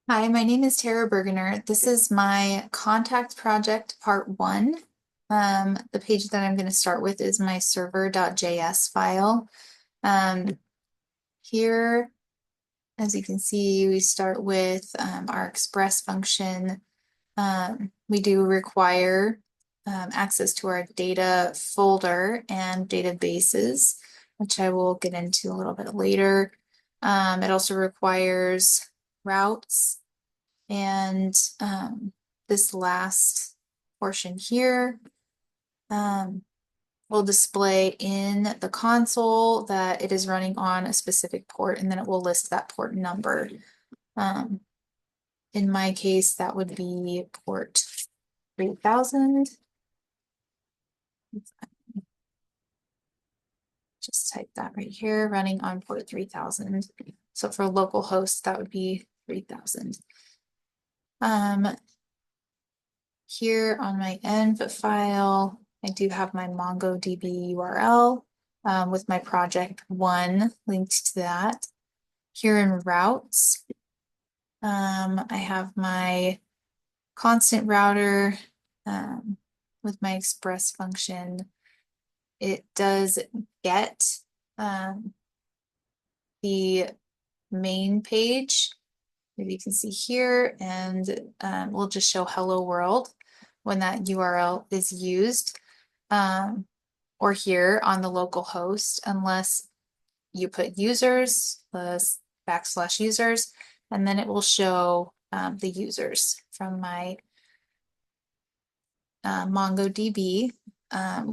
Hi, my name is Tara Bergener. This is my contact project part one. The page that I'm going to start with is my server.js file. Um, Here, as you can see, we start with our express function. We do require access to our data folder and databases, which I will get into a little bit later. It also requires routes. And this last portion here will display in the console that it is running on a specific port, and then it will list that port number. Um, in my case, that would be port 3000. Just type that right here, running on port 3000. So for local host, that would be 3000. Here on my env file, I do have my mongoDB URL with my project1 linked to that. Here in routes, I have my constant router with my express function. It does get the main page, maybe you can see here, and we'll just show hello world when that URL is used, or here on the local host, unless you put users plus \users, and then it will show the users from my mongoDB. I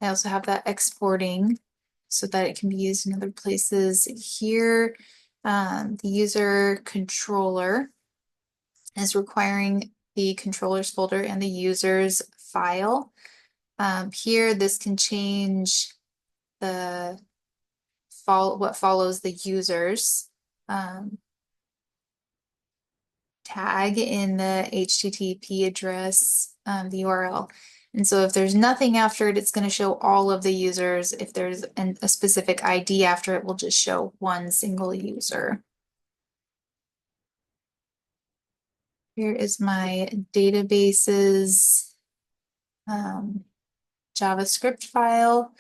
also have that exporting so that it can be used in other places. Here, the user controller is requiring the controllers folder and the users file. Here, this can change the what follows the users tag in the HTTP address, the URL. And so if there's nothing after it, it's going to show all of the users. If there's a specific ID after it, will just show one single user. Here is my databases JavaScript file.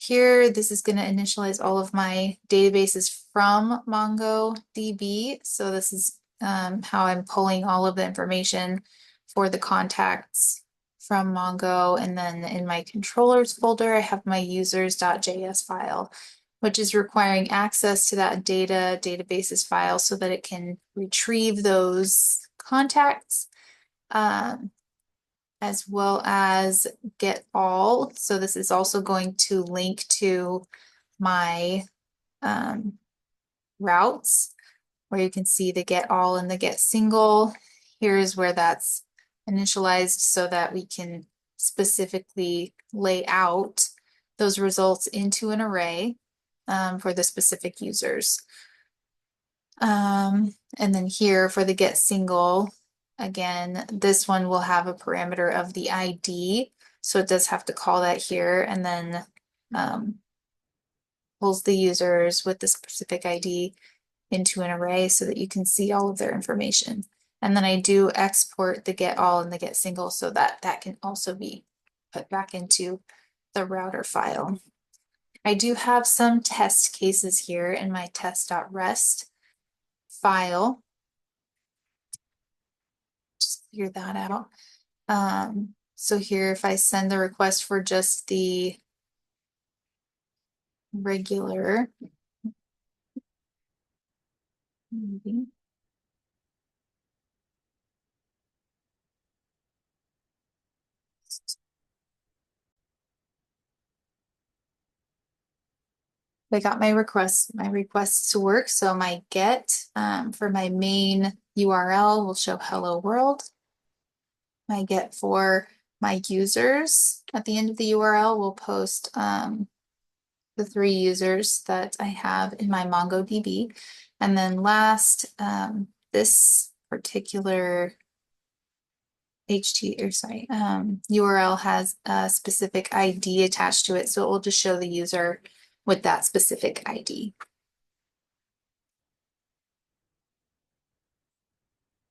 Here, this is going to initialize all of my databases from mongoDB. So this is how I'm pulling all of the information for the contacts from Mongo. And then in my controllers folder, I have my users.js file, which is requiring access to that databases file so that it can retrieve those contacts. As well as get all. So this is also going to link to my routes where you can see the get all and the get single. Here's where that's initialized so that we can specifically lay out those results into an array for the specific users. And then here for the get single, again, this one will have a parameter of the ID. So it does have to call that here and then pulls the users with the specific ID into an array so that you can see all of their information. And then I do export the get all and the get single so that that can also be put back into the router file. I do have some test cases here in my test.rest file. Just figure that out. So here, if I send the request for just the regular, maybe. I got my requests to work. So my get for my main URL will show hello world. My get for my users at the end of the URL will post the 3 users that I have in my MongoDB. And then last, this particular URL has a specific ID attached to it. So it will just show the user with that specific ID.